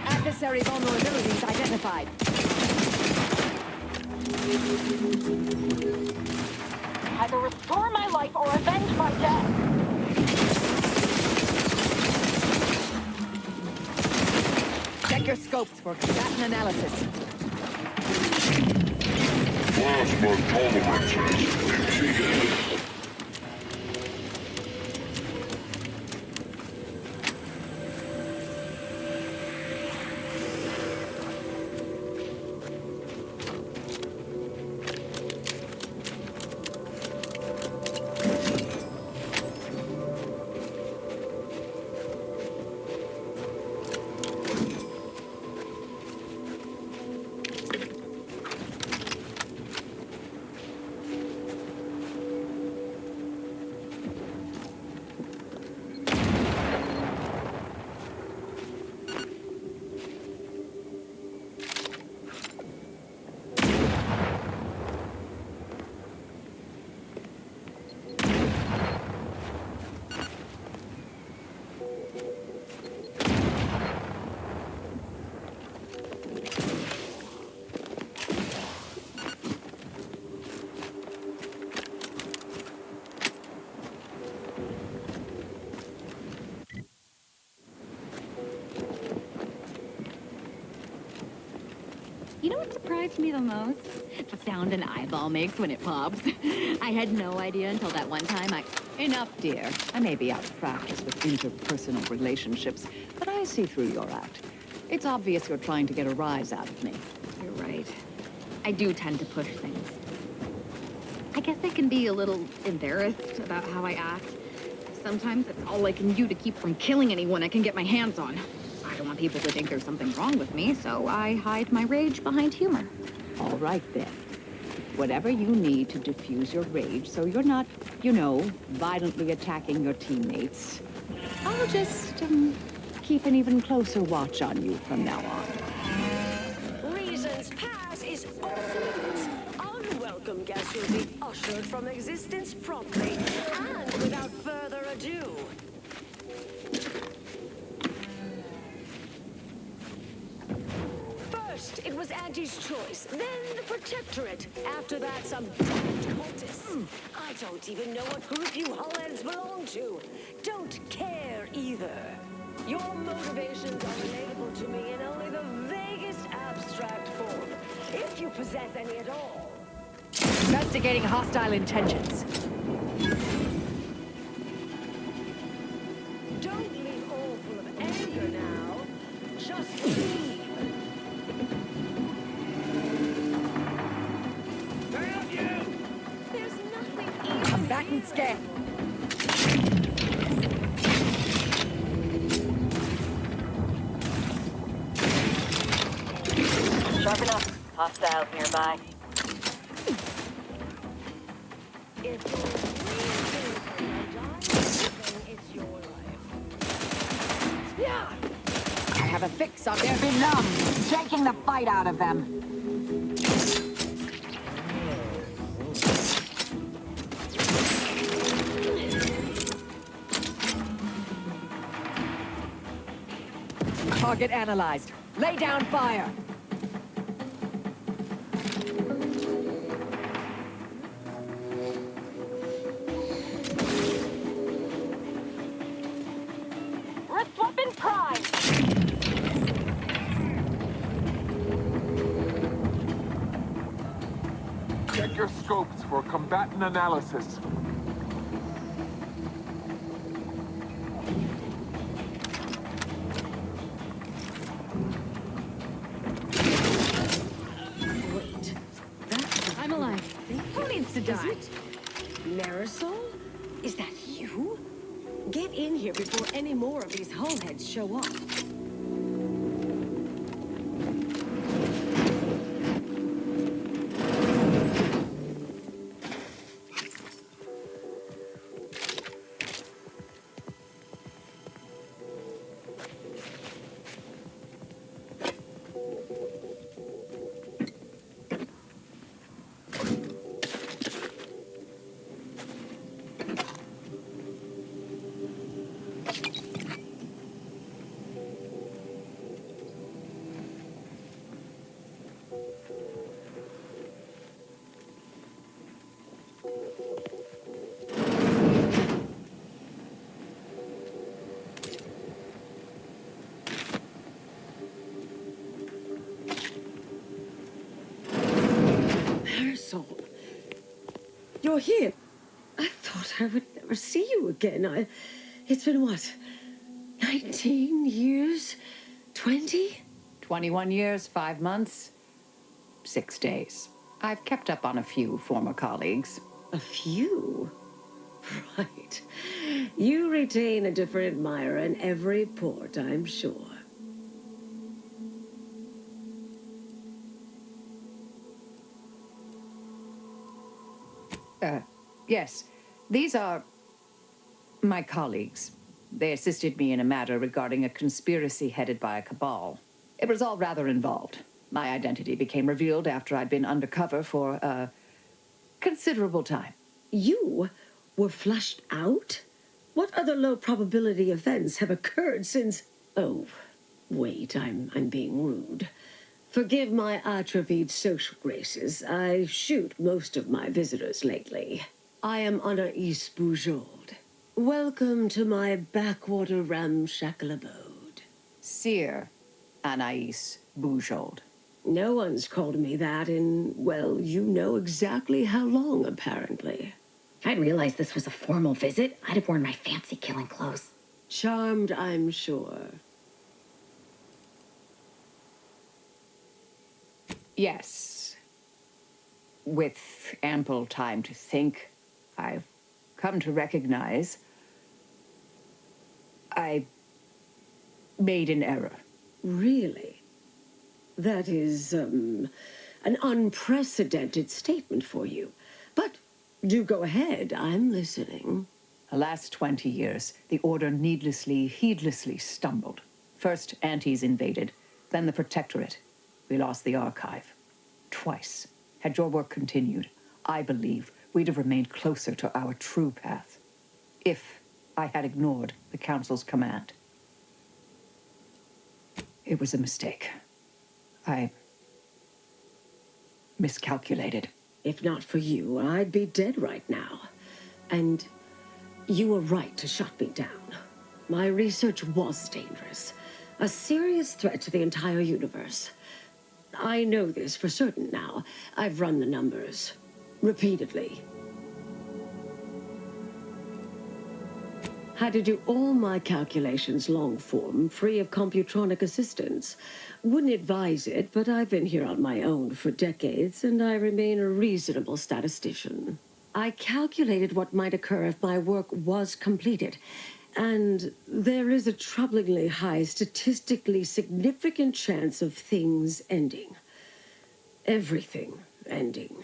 Adversary vulnerabilities identified. Either restore my life or avenge my death. Check your scopes for combatant analysis. Plasma tolerances exceeded. You know what surprised me the most? The sound an eyeball makes when it pops. I had no idea until that one time Enough, dear. I may be out of practice with interpersonal relationships, but I see through your act. It's obvious you're trying to get a rise out of me. You're right. I do tend to push things. I guess I can be a little embarrassed about how I act. Sometimes it's all I can do to keep from killing anyone I can get my hands on. I don't want people to think there's something wrong with me, so I hide my rage behind humor. All right, then. Whatever you need to diffuse your rage so you're not, you know, violently attacking your teammates. I'll just, keep an even closer watch on you from now on. Reason's pass is off limits. Unwelcome guests will be ushered from existence promptly and without further ado. First, it was Auntie's choice, then the Protectorate. After that, some cultists. I don't even know what group you hullheads belong to. Don't care either. Your motivations are relatable to me in only the vaguest abstract form, if you possess any at all. Investigating hostile intentions. Don't leave all full of anger now. Just leave. There's nothing even Combatant scan. Sharp enough. Hostiles nearby. If you're really it's your life. Yeah. I have a fix on their numb, taking the fight out of them. Target analyzed. Lay down fire. Wrist weapon prime. Check your scopes for combatant analysis. Wait. I'm alive. Who needs to die? Marisol? Is that you? Get in here before any more of these hullheads show up. Marisol. You're here. I thought I would never see you again. It's been what? 19 years? 20? 21 years, 5 months, 6 days. I've kept up on a few former colleagues. A few? Right. You retain a different Myra in every port, I'm sure. Yes, these are my colleagues. They assisted me in a matter regarding a conspiracy headed by a cabal. It was all rather involved. My identity became revealed after I'd been undercover for a considerable time. You were flushed out? What other low-probability events have occurred since... Oh, wait, I'm being rude. Forgive my atrophied social graces. I shoot most of my visitors lately. I am Anais Boujold. Welcome to my backwater ramshackle abode. Seer Anais Boujold. No one's called me that in, well, you know exactly how long, apparently. If I'd realized this was a formal visit, I'd have worn my fancy killing clothes. Charmed, I'm sure. Yes. With ample time to think, I've come to recognize I made an error. Really? That is, an unprecedented statement for you. But do go ahead, I'm listening. The last 20 years, the Order heedlessly stumbled. First, Antes invaded, then the Protectorate. We lost the archive. Twice. Had your work continued, I believe we'd have remained closer to our true path. If I had ignored the Council's command. It was a mistake. I miscalculated. If not for you, I'd be dead right now. And you were right to shut me down. My research was dangerous. A serious threat to the entire universe. I know this for certain now. I've run the numbers. Repeatedly. Had to do all my calculations long form, free of computronic assistance. Wouldn't advise it, but I've been here on my own for decades, and I remain a reasonable statistician. I calculated what might occur if my work was completed, and there is a troublingly high, statistically significant chance of things ending. Everything ending.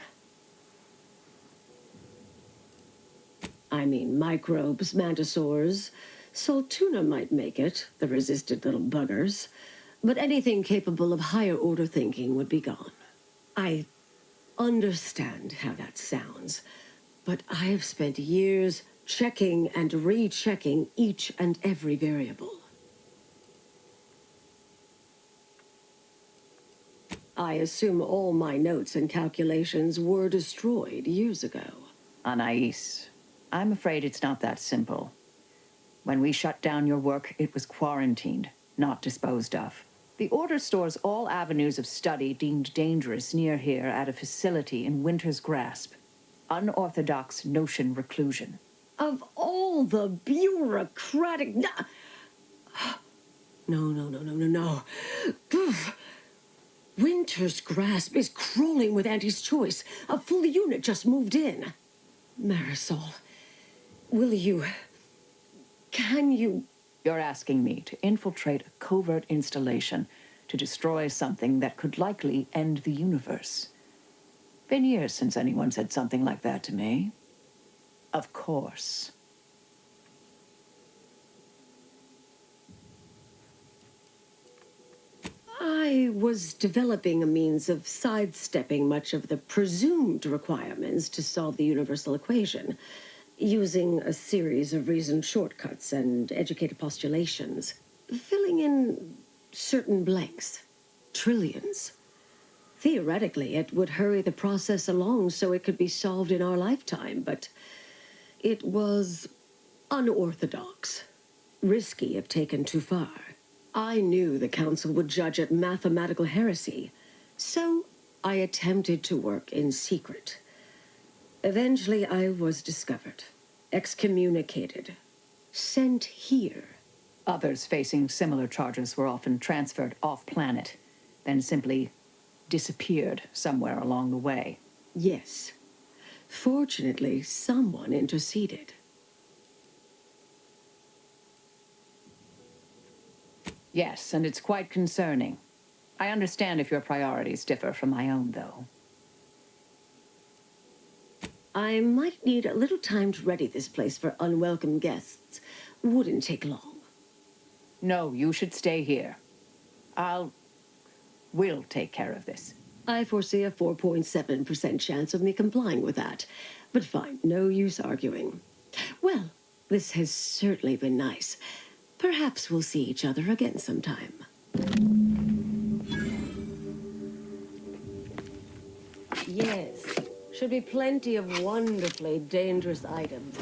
I mean, microbes, mantisaurs. Salt tuna might make it, the resistant little buggers. But anything capable of higher-order thinking would be gone. I understand how that sounds, but I have spent years checking and rechecking each and every variable. I assume all my notes and calculations were destroyed years ago. Anais, I'm afraid it's not that simple. When we shut down your work, it was quarantined, not disposed of. The Order stores all avenues of study deemed dangerous near here at a facility in Winter's Grasp. Unorthodox notion reclusion. Of all the bureaucratic... No. Poof. Winter's Grasp is crawling with Auntie's choice. A full unit just moved in. Marisol, will you... Can you... You're asking me to infiltrate a covert installation to destroy something that could likely end the universe. Been years since anyone said something like that to me. Of course. I was developing a means of sidestepping much of the presumed requirements to solve the universal equation, using a series of reasoned shortcuts and educated postulations, filling in certain blanks. Trillions. Theoretically, it would hurry the process along so it could be solved in our lifetime, but it was unorthodox, risky if taken too far. I knew the Council would judge it mathematical heresy, so I attempted to work in secret. Eventually, I was discovered, excommunicated, sent here. Others facing similar charges were often transferred off-planet, then simply disappeared somewhere along the way. Yes. Fortunately, someone interceded. Yes, and it's quite concerning. I understand if your priorities differ from my own, though. I might need a little time to ready this place for unwelcome guests. Wouldn't take long. No, you should stay here. We'll take care of this. I foresee a 4.7% chance of me complying with that. But fine, no use arguing. Well, this has certainly been nice. Perhaps we'll see each other again sometime. Yes, should be plenty of wonderfully dangerous items.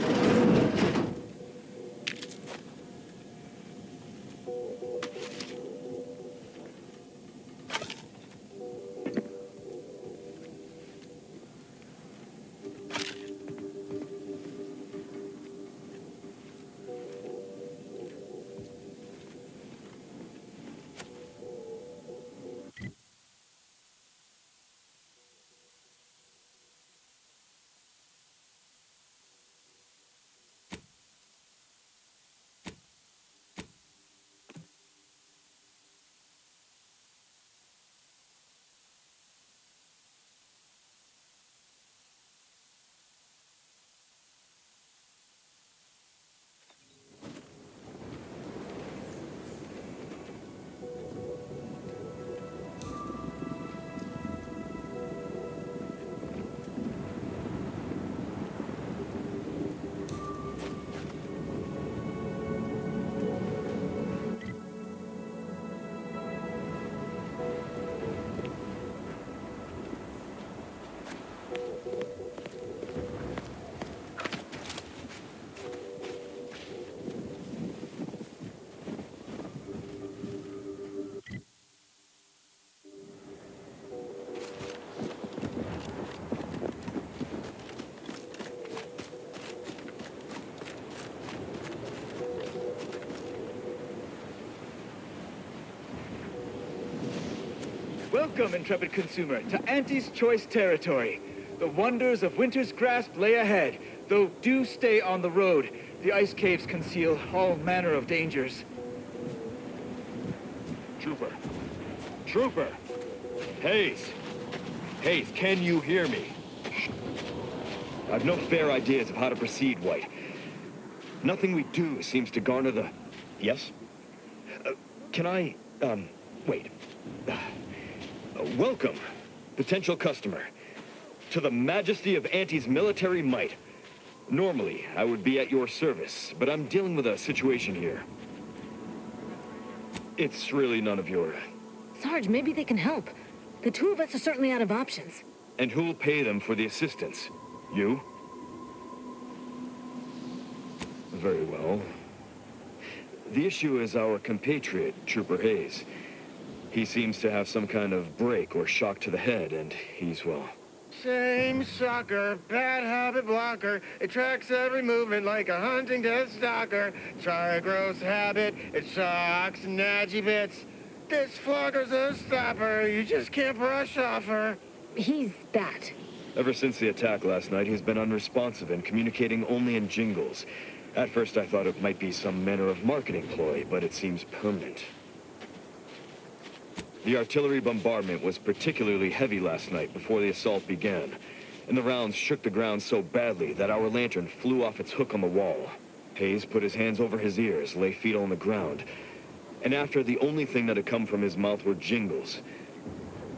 Welcome, intrepid consumer, to Auntie's Choice territory. The wonders of winter's grasp lay ahead, though do stay on the road. The ice caves conceal all manner of dangers. Trooper. Trooper! Hayes! Hayes, can you hear me? I've no fair ideas of how to proceed, White. Nothing we do seems to garner the... Yes? Can I, wait. Welcome, potential customer, to the majesty of Auntie's military might. Normally, I would be at your service, but I'm dealing with a situation here. It's really none of your... Sarge, maybe they can help. The two of us are certainly out of options. And who'll pay them for the assistance? You? Very well. The issue is our compatriot, Trooper Hayes. He seems to have some kind of break or shock to the head, and he's, well... Same sucker, bad habit blocker. It tracks every movement like a hunting death stalker. Try a gross habit, it sucks nadgy bits. This flogger's a stopper, you just can't brush off her. He's bad. Ever since the attack last night, he's been unresponsive and communicating only in jingles. At first I thought it might be some manner of marketing ploy, but it seems permanent. The artillery bombardment was particularly heavy last night before the assault began, and the rounds shook the ground so badly that our lantern flew off its hook on the wall. Hayes put his hands over his ears, lay fetal on the ground, and after the only thing that had come from his mouth were jingles.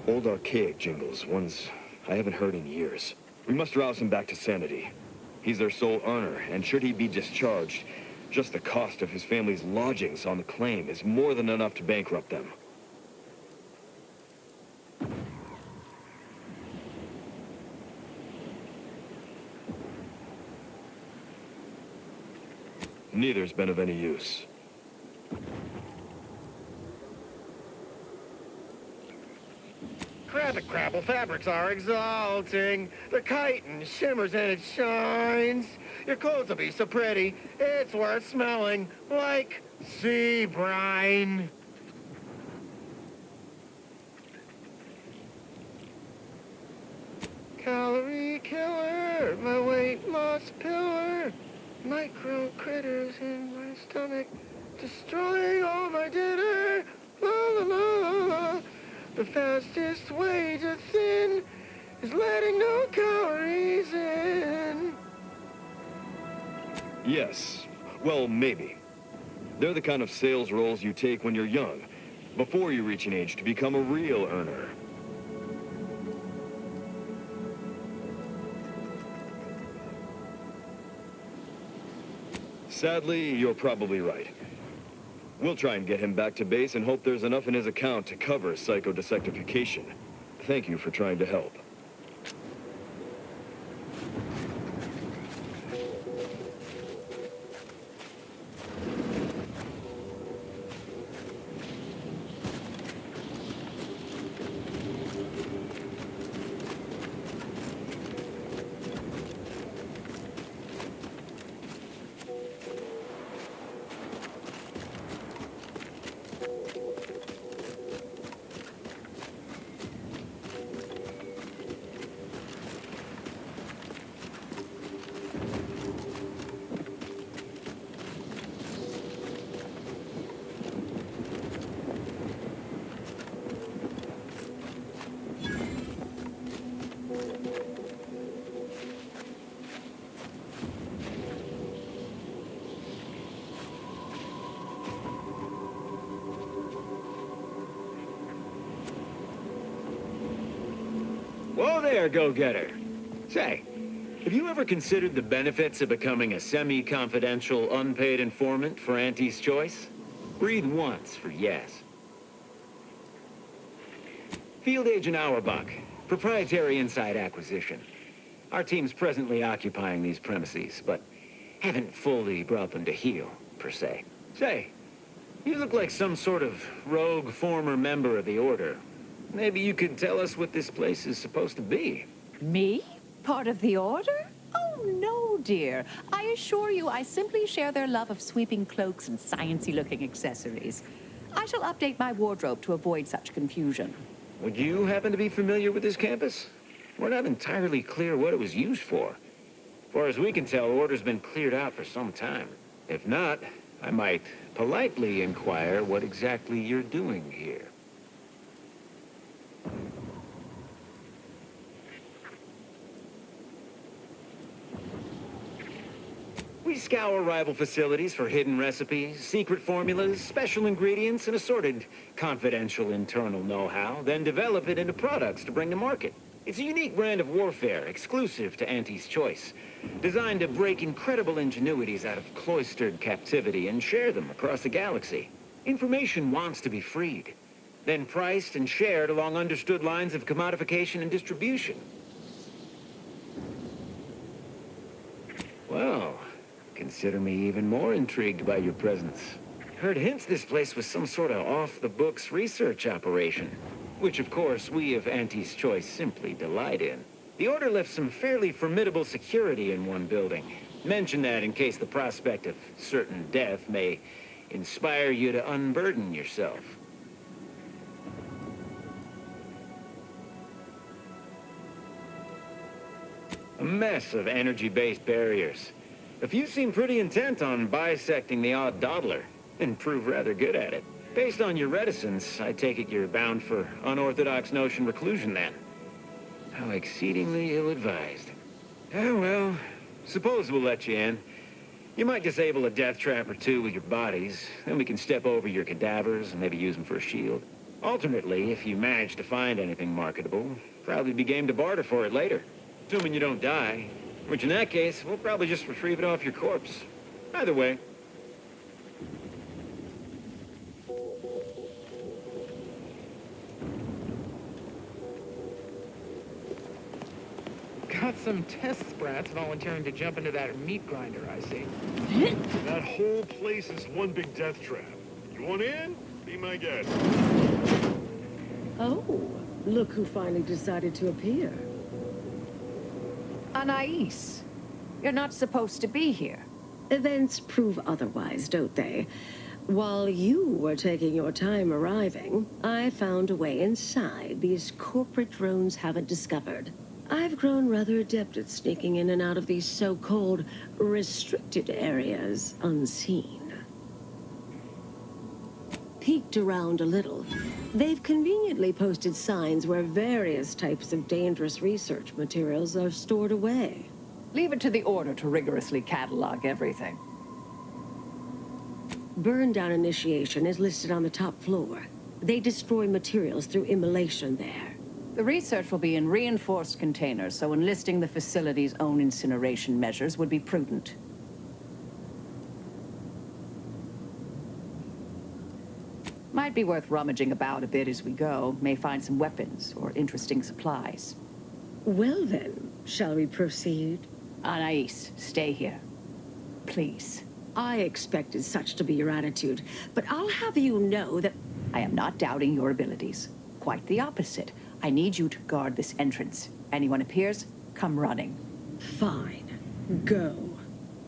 Old archaic jingles, ones I haven't heard in years. We must rouse him back to sanity. He's their sole earner, and should he be discharged, just the cost of his family's lodgings on the claim is more than enough to bankrupt them. Neither's been of any use. Crabble crabble fabrics are exalting. The chitin shimmers and it shines. Your clothes will be so pretty, it's worth smelling like sea brine. Calorie killer, my weight loss pillar. Micro critters in my stomach, destroying all my dinner. La la la la la. The fastest way to thin is letting no calories in. Yes. Well, maybe. They're the kind of sales roles you take when you're young, before you reach an age to become a real earner. Sadly, you're probably right. We'll try and get him back to base and hope there's enough in his account to cover psychodesectification. Thank you for trying to help. Whoa there, go-getter. Say, have you ever considered the benefits of becoming a semi-confidential, unpaid informant for Auntie's Choice? Breathe once for yes. Field Agent Auerbach, proprietary inside acquisition. Our team's presently occupying these premises, but haven't fully brought them to heel, per se. Say, you look like some sort of rogue former member of the Order. Maybe you could tell us what this place is supposed to be. Me? Part of the Order? Oh, no, dear. I assure you I simply share their love of sweeping cloaks and sciencey-looking accessories. I shall update my wardrobe to avoid such confusion. Would you happen to be familiar with this campus? We're not entirely clear what it was used for. As far as we can tell, Order's been cleared out for some time. If not, I might politely inquire what exactly you're doing here. We scour rival facilities for hidden recipes, secret formulas, special ingredients, and assorted confidential internal know-how, then develop it into products to bring to market. It's a unique brand of warfare, exclusive to Auntie's Choice, designed to break incredible ingenuities out of cloistered captivity and share them across the galaxy. Information wants to be freed, then priced and shared along understood lines of commodification and distribution. Well, consider me even more intrigued by your presence. Heard hints this place was some sort of off-the-books research operation, which, of course, we of Auntie's Choice simply delight in. The Order left some fairly formidable security in one building. Mention that in case the prospect of certain death may inspire you to unburden yourself. A mess of energy-based barriers. A few seem pretty intent on bisecting the odd dawdler, and prove rather good at it. Based on your reticence, I take it you're bound for unorthodox notion reclusion then. How exceedingly ill-advised. Oh, well, suppose we'll let you in. You might disable a death trap or two with your bodies, then we can step over your cadavers and maybe use them for a shield. Alternately, if you manage to find anything marketable, probably be game to barter for it later. Assuming you don't die, which in that case, we'll probably just retrieve it off your corpse. Either way. Got some test sprats volunteering to jump into that meat grinder, I see. That whole place is one big death trap. You want in? Be my guest. Oh, Look who finally decided to appear. Anais, you're not supposed to be here. Events prove otherwise, don't they? While you were taking your time arriving, I found a way inside these corporate drones haven't discovered. I've grown rather adept at sneaking in and out of these so-called restricted areas unseen. Peeked around a little. They've conveniently posted signs where various types of dangerous research materials are stored away. Leave it to the Order to rigorously catalog everything. Burn-down initiation is listed on the top floor. They destroy materials through immolation there. The research will be in reinforced containers, so enlisting the facility's own incineration measures would be prudent. Might be worth rummaging about a bit as we go. May find some weapons or interesting supplies. Well then, shall we proceed? Anais, stay here. Please. I expected such to be your attitude, but I'll have you know that... I am not doubting your abilities. Quite the opposite. I need you to guard this entrance. Anyone appears, come running. Fine. Go.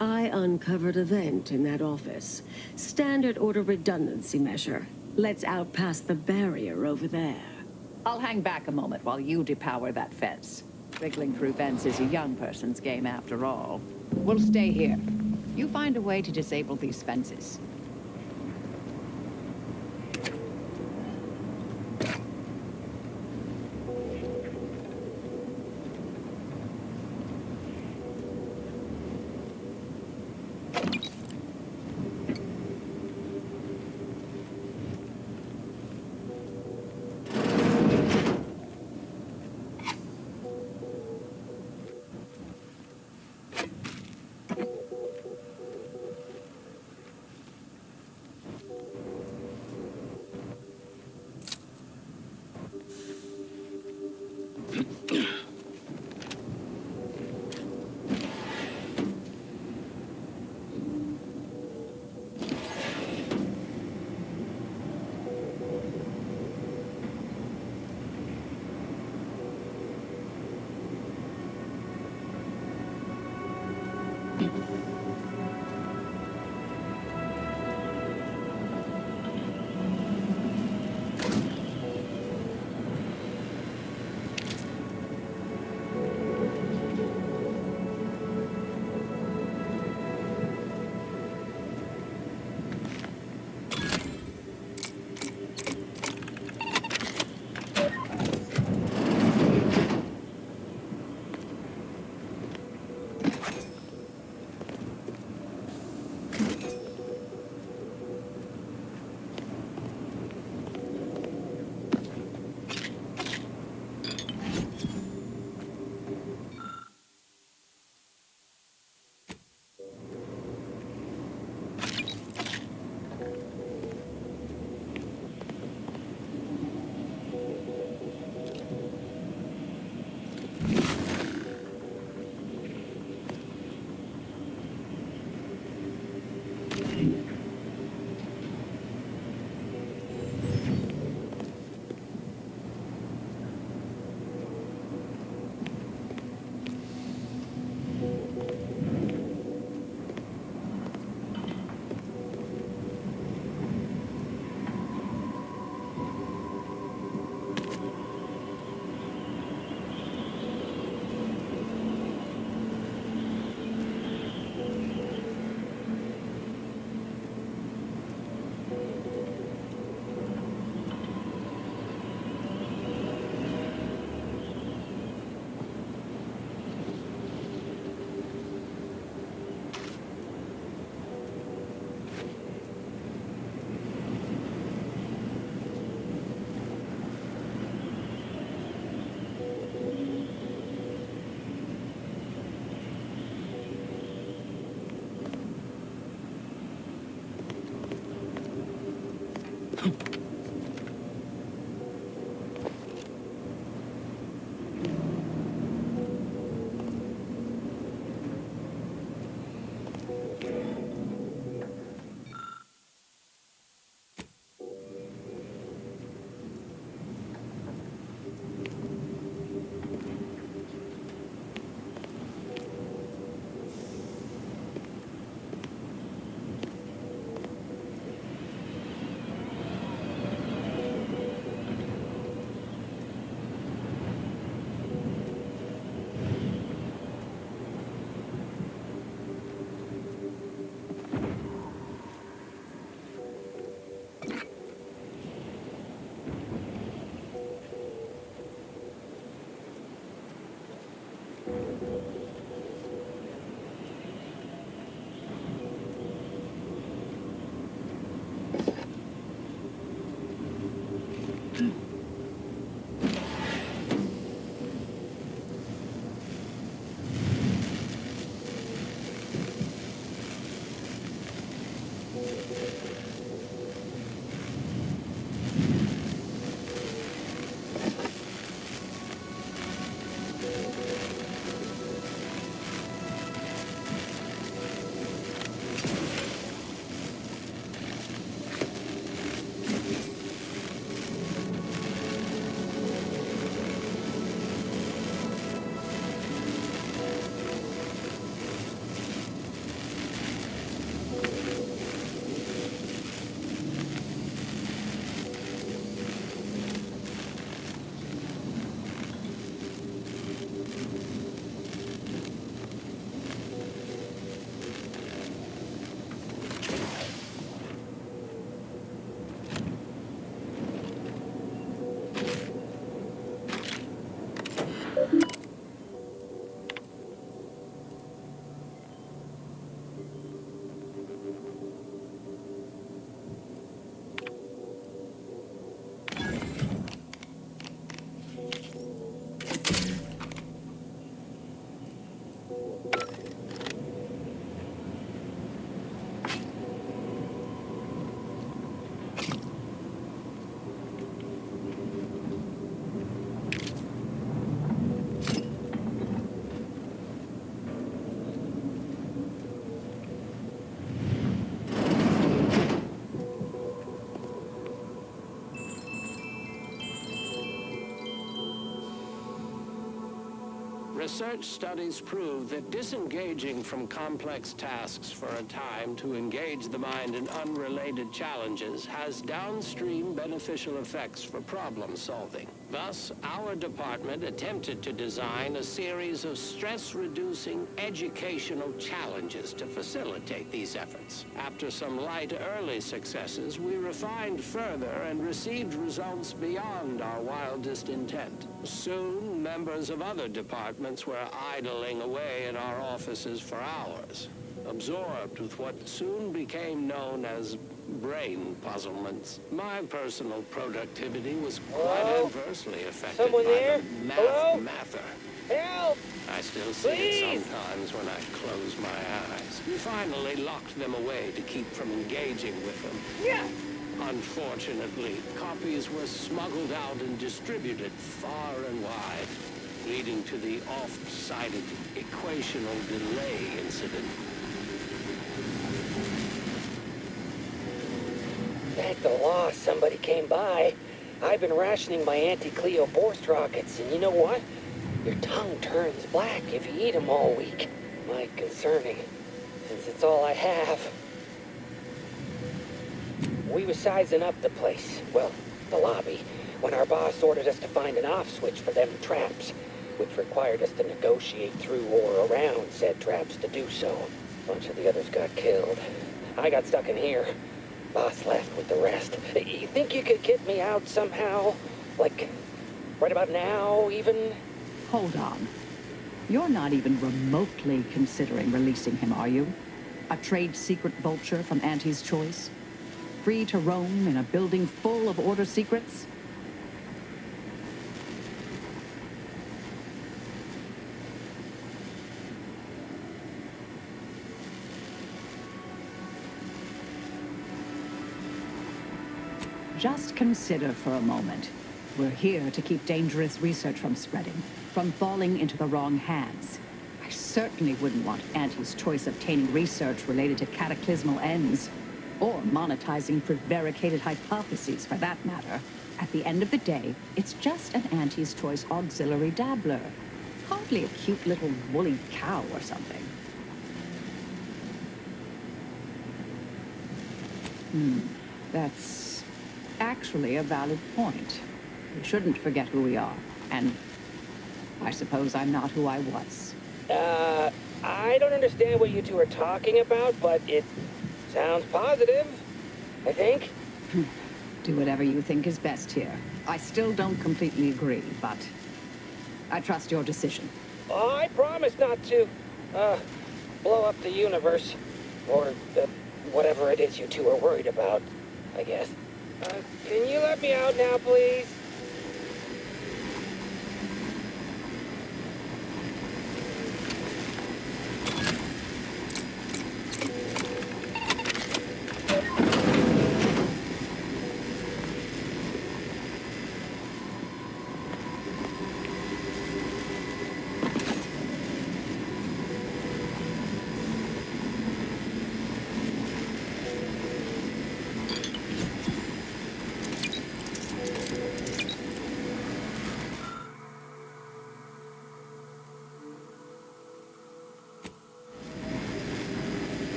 I uncovered a vent in that office. Standard order redundancy measure. Let's outpass the barrier over there. I'll hang back a moment while you depower that fence. Wriggling through vents is a young person's game after all. We'll stay here. You find a way to disable these fences. Research studies prove that disengaging from complex tasks for a time to engage the mind in unrelated challenges has downstream beneficial effects for problem solving. Thus, our department attempted to design a series of stress-reducing educational challenges to facilitate these efforts. After some light early successes, we refined further and received results beyond our wildest intent. Soon, members of other departments were idling away in our offices for hours, absorbed with what soon became known as brain puzzlements. My personal productivity was quite adversely affected Someone by there? the Hello? mather. Help! I still see it sometimes when I close my eyes. We finally locked them away to keep from engaging with them. Yeah! Unfortunately, copies were smuggled out and distributed far and wide, leading to the oft-cited equational delay incident. Thank the law somebody came by. I've been rationing my anti-Cleo Borst rockets, and you know what? Your tongue turns black if you eat them all week. Might concerning, since it's all I have. We was sizing up the place, well, the lobby, when our boss ordered us to find an off switch for them traps, which required us to negotiate through or around said traps to do so. A bunch of the others got killed. I got stuck in here. Boss left with the rest. You think you could get me out somehow? Like, right about now, even? Hold on. You're not even remotely considering releasing him, are you? A trade secret vulture from Auntie's choice? Free to roam in a building full of order secrets? Just consider for a moment. We're here to keep dangerous research from spreading, from falling into the wrong hands. I certainly wouldn't want Auntie's choice obtaining research related to cataclysmal ends, or monetizing prevaricated hypotheses for that matter. At the end of the day, it's just an Auntie's choice auxiliary dabbler. Hardly a cute little woolly cow or something. That's actually a valid point. We shouldn't forget who we are, and I suppose I'm not who I was. I don't understand what you two are talking about, but it sounds positive, I think. Do whatever you think is best here. I still don't completely agree, but I trust your decision. I promise not to, blow up the universe, or whatever it is you two are worried about, I guess. Can you let me out now, please?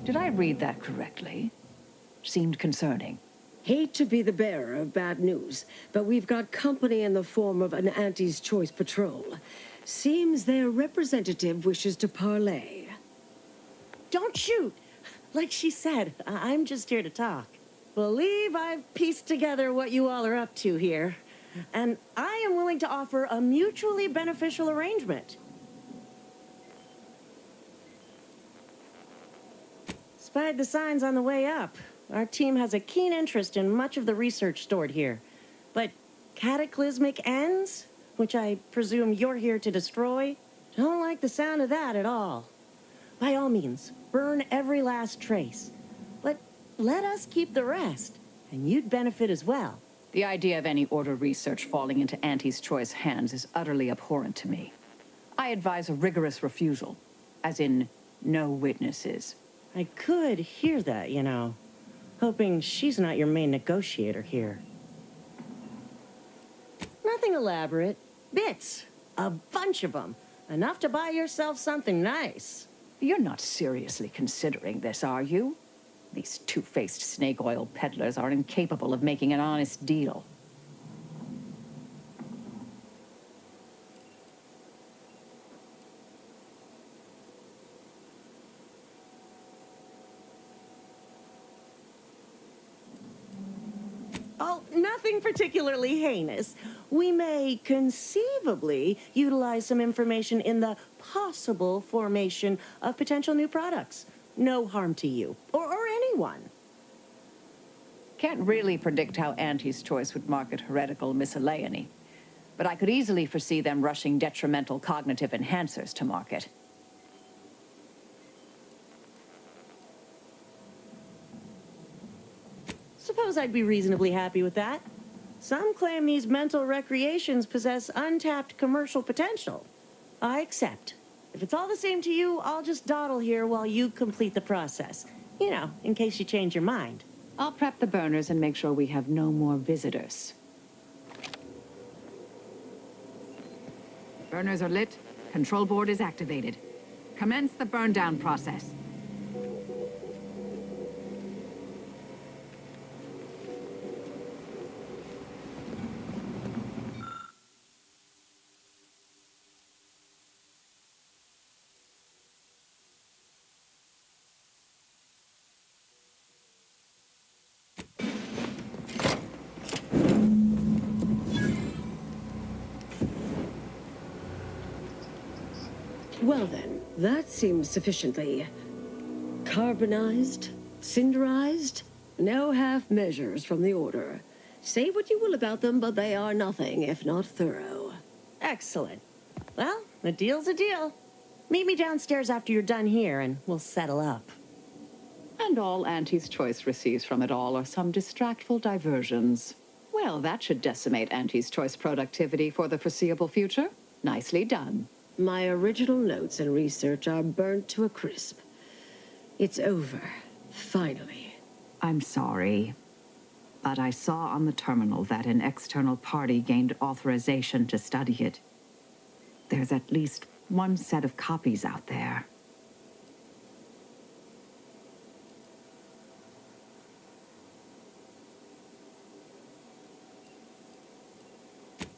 Did I read that correctly? Seemed concerning. Hate to be the bearer of bad news, but we've got company in the form of an Auntie's Choice patrol. Seems their representative wishes to parley. Don't shoot! Like she said, I'm just here to talk. Believe I've pieced together what you all are up to here. And I am willing to offer a mutually beneficial arrangement. Spied the signs on the way up. Our team has a keen interest in much of the research stored here. But cataclysmic ends, which I presume you're here to destroy, don't like the sound of that at all. By all means, burn every last trace. But let us keep the rest, and you'd benefit as well. The idea of any Order research falling into Auntie's Choice hands is utterly abhorrent to me. I advise a rigorous refusal, as in no witnesses. I could hear that, you know. Hoping she's not your main negotiator here. Nothing elaborate. Bits. A bunch of them. Enough to buy yourself something nice. You're not seriously considering this, are you? These two-faced snake oil peddlers are incapable of making an honest deal. Oh, nothing particularly heinous. We may conceivably utilize some information in the possible formation of potential new products. No harm to you, or anyone. Can't really predict how Auntie's Choice would market heretical miscellany, but I could easily foresee them rushing detrimental cognitive enhancers to market. suppose I'd be reasonably happy with that. Some claim these mental recreations possess untapped commercial potential. I accept. If it's all the same to you, I'll just dawdle here while you complete the process. You know, in case you change your mind. I'll prep the burners and make sure we have no more visitors. Burners are lit. Control board is activated. Commence the burn down process. Well then, that seems sufficiently carbonized, cinderized. No half measures from the Order. Say what you will about them, but they are nothing if not thorough. Excellent. Well, a deal's a deal. Meet me downstairs after you're done here, and we'll settle up. And all Auntie's Choice receives from it all are some distractful diversions. Well, that should decimate Auntie's Choice productivity for the foreseeable future. Nicely done. My original notes and research are burnt to a crisp. It's over, finally. I'm sorry, but I saw on the terminal that an external party gained authorization to study it. There's at least one set of copies out there.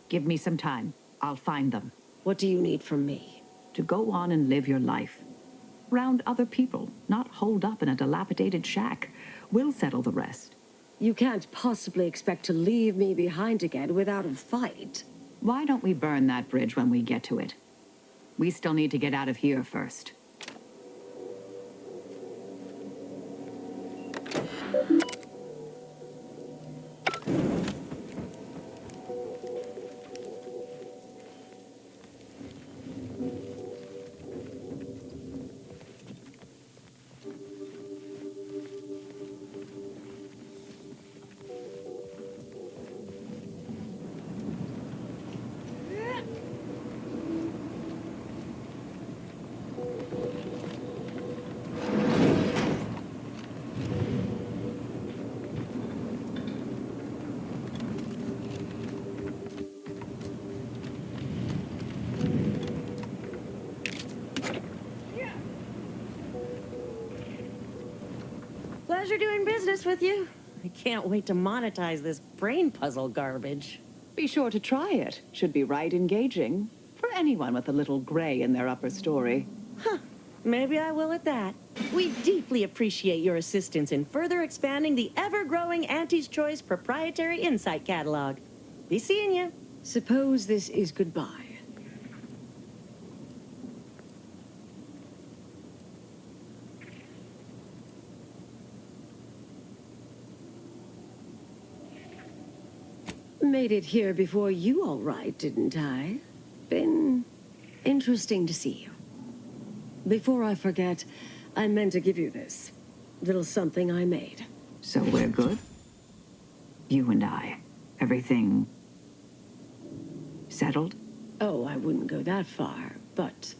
Give me some time. I'll find them. What do you need from me? To go on and live your life. Round other people, not holed up in a dilapidated shack. We'll settle the rest. You can't possibly expect to leave me behind again without a fight. Why don't we burn that bridge when we get to it? We still need to get out of here first. Pleasure doing business with you. I can't wait to monetize this brain puzzle garbage. Be sure to try it. Should be right engaging. For anyone with a little gray in their upper story. Huh. Maybe I will at that. We deeply appreciate your assistance in further expanding the ever-growing Auntie's Choice proprietary insight catalog. Be seeing you. Suppose this is goodbye. Made it here before you all right, didn't I? Been interesting to see you. Before I forget, I meant to give you this. Little something I made. So we're good? You and I. Everything settled? Oh, I wouldn't go that far, but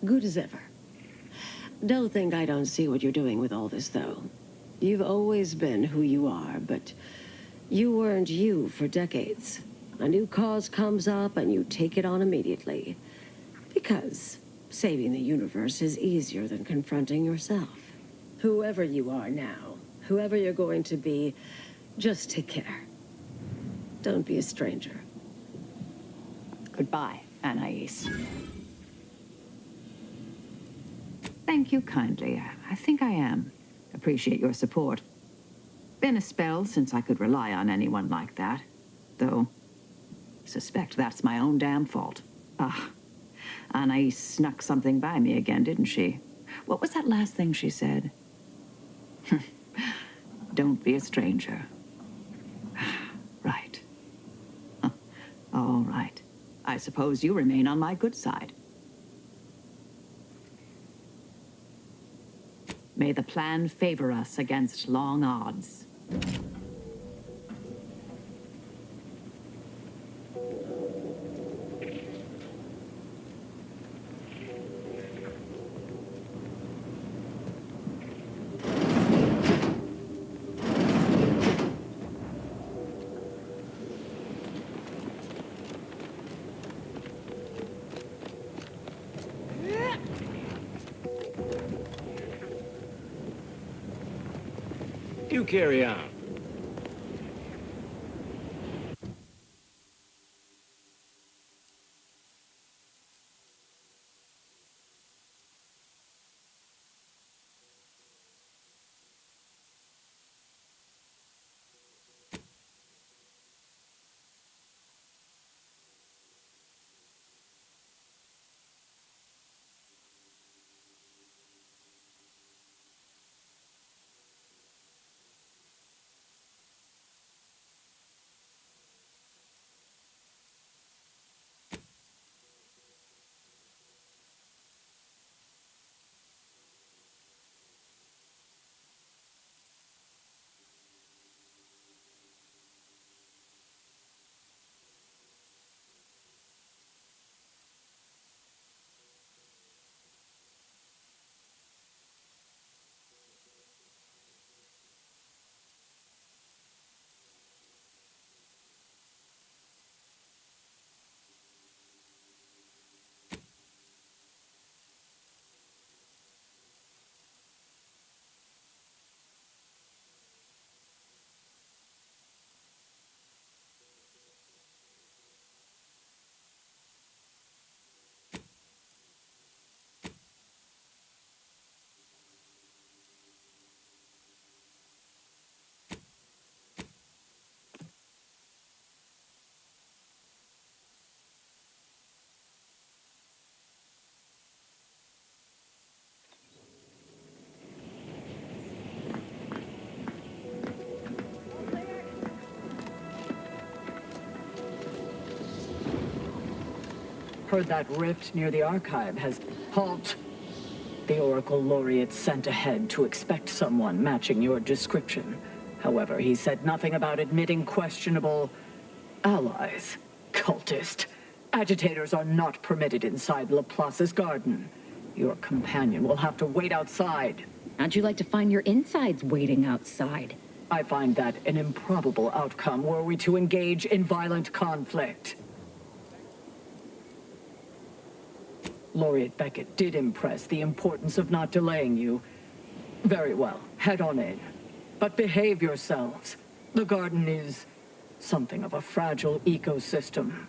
good as ever. Don't think I don't see what you're doing with all this, though. You've always been who you are, but you weren't you for decades. A new cause comes up and you take it on immediately. Because saving the universe is easier than confronting yourself. Whoever you are now, whoever you're going to be, just take care. Don't be a stranger. Goodbye, Anais. Thank you kindly. I think I am. Appreciate your support. Been a spell since I could rely on anyone like that. Though, suspect that's my own damn fault. Ah, Anais snuck something by me again, didn't she? What was that last thing she said? Don't be a stranger. Right. All right. I suppose you remain on my good side. May the plan favor us against long odds. You carry on. Heard that rift near the archive has... Halt! The Oracle Laureate sent ahead to expect someone matching your description. However, he said nothing about admitting questionable... allies. Cultist. Agitators are not permitted inside Laplace's garden. Your companion will have to wait outside. How'd you like to find your insides waiting outside? I find that an improbable outcome were we to engage in violent conflict. Laureate Beckett did impress the importance of not delaying you. Very well, head on in. But behave yourselves. The garden is something of a fragile ecosystem.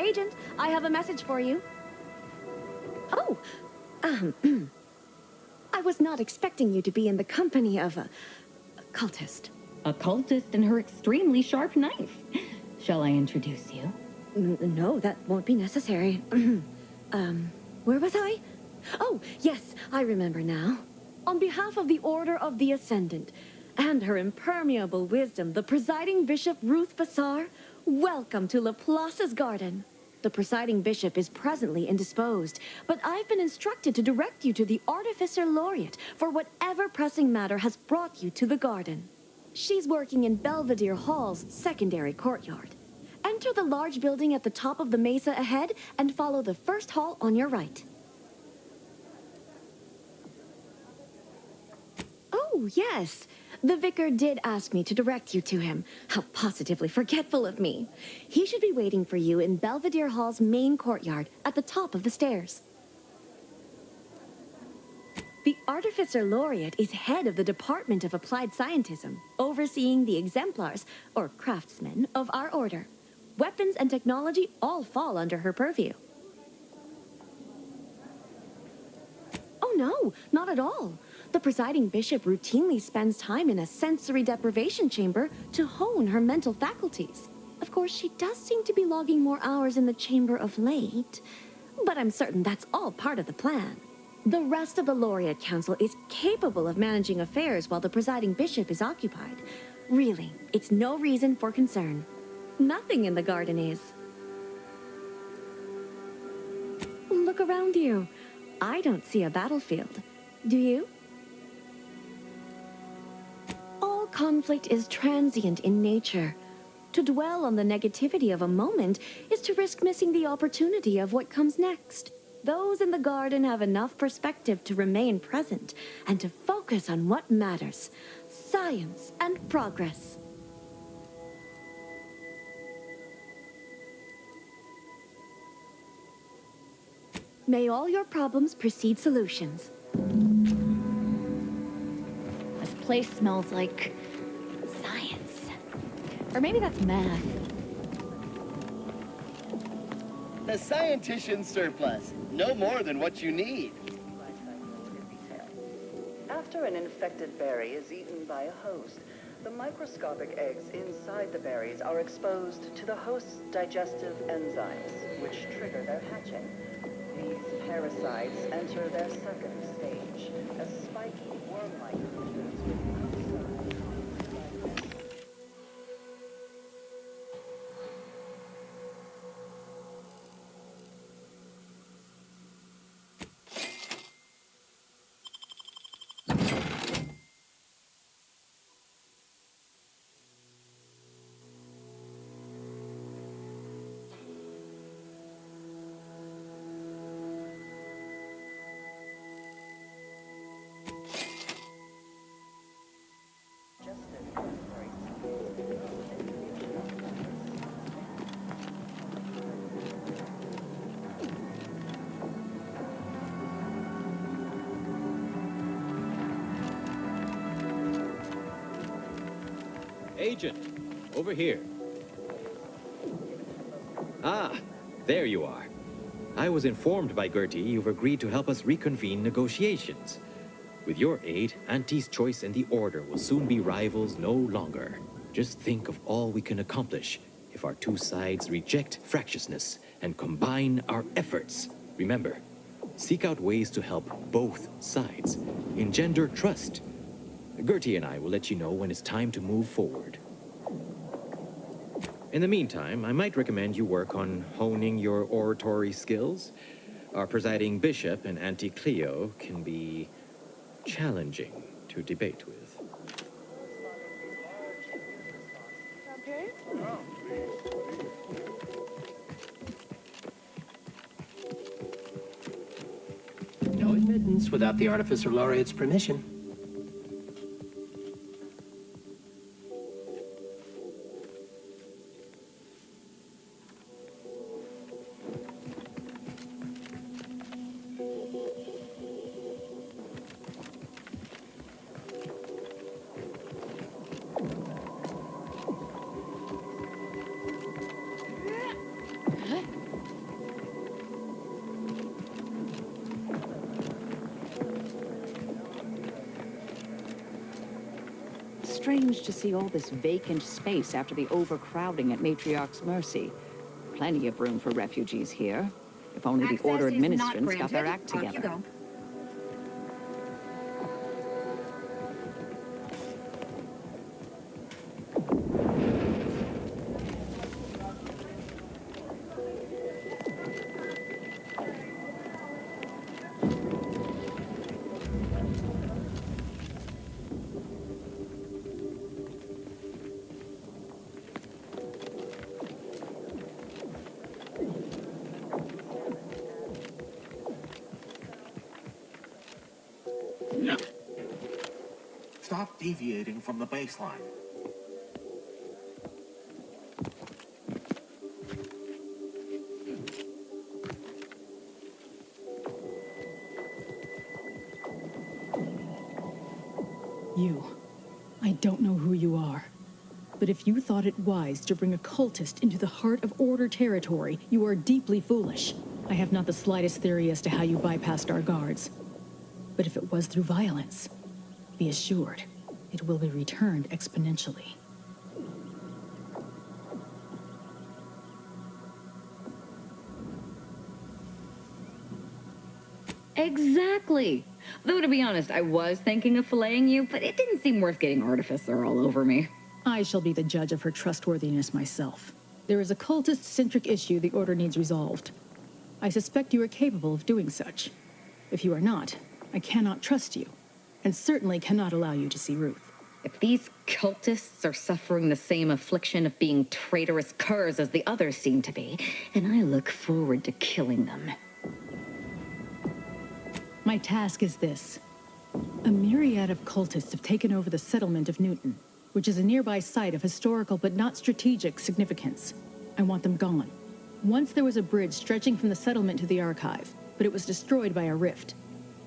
Agent, I have a message for you. Oh, I was not expecting you to be in the company of a cultist. A cultist and her extremely sharp knife. Shall I introduce you? No, that won't be necessary. Where was I? Oh, yes, I remember now. On behalf of the Order of the Ascendant and her impermeable wisdom, the presiding Bishop Ruth Bassar, welcome to Laplace's garden. The presiding bishop is presently indisposed, but I've been instructed to direct you to the Artificer Laureate for whatever pressing matter has brought you to the garden. She's working in Belvedere Hall's secondary courtyard. Enter the large building at the top of the mesa ahead and follow the first hall on your right. Oh, yes. The vicar did ask me to direct you to him. How positively forgetful of me. He should be waiting for you in Belvedere Hall's main courtyard at the top of the stairs. The Artificer Laureate is head of the Department of Applied Scientism, overseeing the exemplars, or craftsmen, of our order. Weapons and technology all fall under her purview. Oh no, not at all. The presiding bishop routinely spends time in a sensory deprivation chamber to hone her mental faculties. Of course, she does seem to be logging more hours in the chamber of late, but I'm certain that's all part of the plan. The rest of the Laureate Council is capable of managing affairs while the presiding bishop is occupied. Really, it's no reason for concern. Nothing in the garden is. Look around you. I don't see a battlefield. Do you? All conflict is transient in nature. To dwell on the negativity of a moment is to risk missing the opportunity of what comes next. Those in the garden have enough perspective to remain present and to focus on what matters: science and progress. May all your problems precede solutions. This place smells like science. Or maybe that's math. The scientician's surplus. No more than what you need. After an infected berry is eaten by a host, the microscopic eggs inside the berries are exposed to the host's digestive enzymes, which trigger their hatching. These parasites enter their second stage, as spiky worm-like creatures with outside. Agent, over here. Ah, there you are. I was informed by Gertie you've agreed to help us reconvene negotiations. With your aid, Auntie's Choice and the Order will soon be rivals no longer. Just think of all we can accomplish if our two sides reject fractiousness and combine our efforts. Remember, seek out ways to help both sides. Engender trust. Gertie and I will let you know when it's time to move forward. In the meantime, I might recommend you work on honing your oratory skills. Our presiding bishop and Auntie Cleo can be challenging to debate with. No admittance without the Artificer Laureate's permission. Strange to see all this vacant space after the overcrowding at Matriarch's Mercy. Plenty of room for refugees here. If only the Order administrants got their act together. Stop deviating from the baseline. You. I don't know who you are. But if you thought it wise to bring a cultist into the heart of Order territory, you are deeply foolish. I have not the slightest theory as to how you bypassed our guards. But if it was through violence, be assured, it will be returned exponentially. Exactly. Though, to be honest, I was thinking of filleting you, but it didn't seem worth getting Artificer all over me. I shall be the judge of her trustworthiness myself. There is a cultist-centric issue the Order needs resolved. I suspect you are capable of doing such. If you are not, I cannot trust you, and certainly cannot allow you to see Ruth. If these cultists are suffering the same affliction of being traitorous curs as the others seem to be, then I look forward to killing them. My task is this. A myriad of cultists have taken over the settlement of Newton, which is a nearby site of historical but not strategic significance. I want them gone. Once there was a bridge stretching from the settlement to the archive, but it was destroyed by a rift.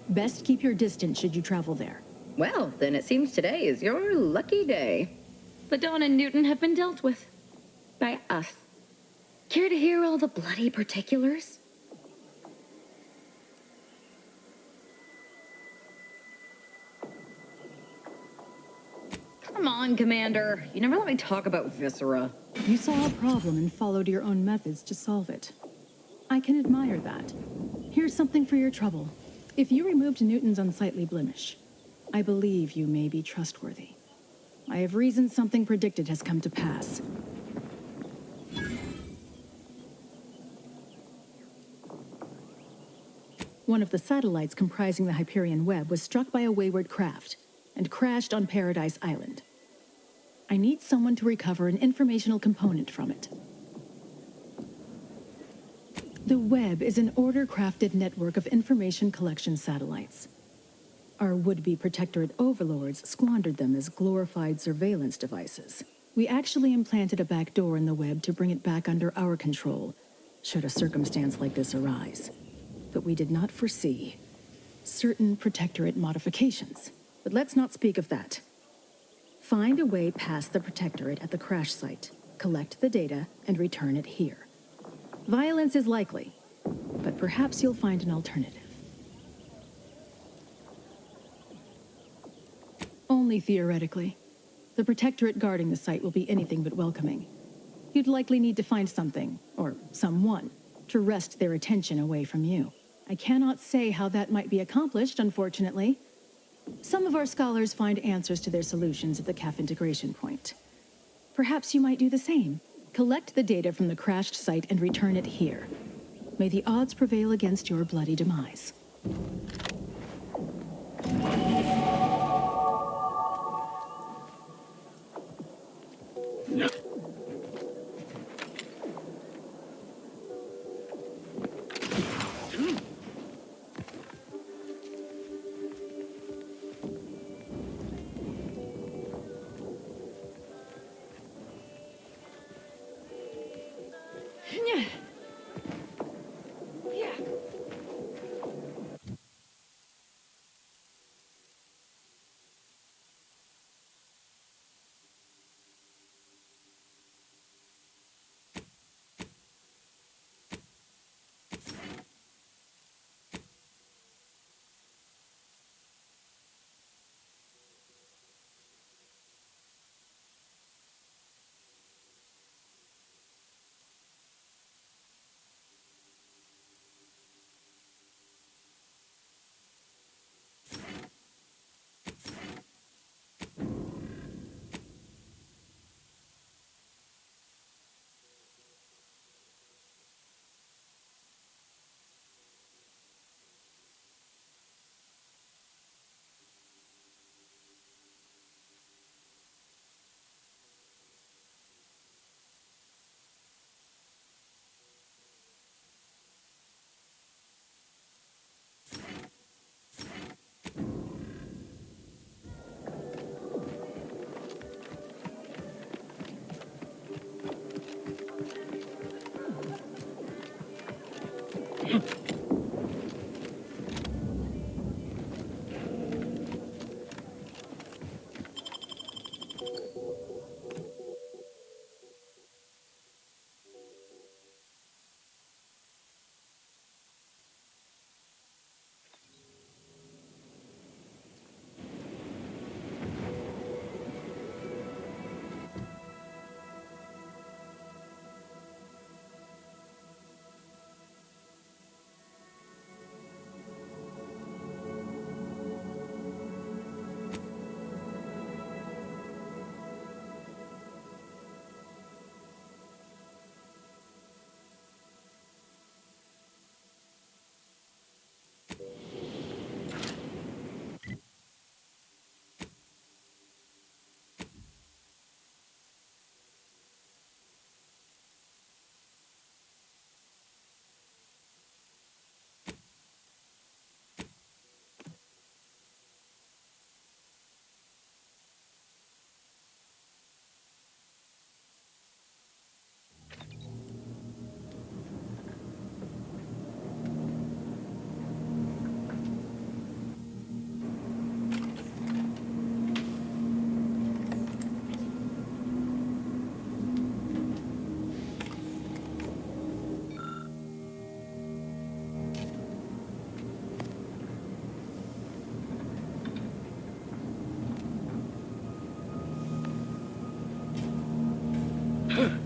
Best keep your distance should you travel there. Well, then it seems today is your lucky day. The Dawn and Newton have been dealt with. By us. Care to hear all the bloody particulars? Come on, Commander. You never let me talk about Viscera. You saw a problem and followed your own methods to solve it. I can admire that. Here's something for your trouble. If you removed Newton's unsightly blemish, I believe you may be trustworthy. I have reason something predicted has come to pass. One of the satellites comprising the Hyperion web was struck by a wayward craft and crashed on Paradise Island. I need someone to recover an informational component from it. The web is an order-crafted network of information collection satellites. Our would-be Protectorate overlords squandered them as glorified surveillance devices. We actually implanted a back door in the web to bring it back under our control, should a circumstance like this arise. But we did not foresee certain Protectorate modifications. But let's not speak of that. Find a way past the Protectorate at the crash site, collect the data, and return it here. Violence is likely, but perhaps you'll find an alternative. Only theoretically. The Protectorate guarding the site will be anything but welcoming. You'd likely need to find something, or someone, to wrest their attention away from you. I cannot say how that might be accomplished, unfortunately. Some of our scholars find answers to their solutions at the CAF integration point. Perhaps you might do the same. Collect the data from the crashed site and return it here. May the odds prevail against your bloody demise. Huh.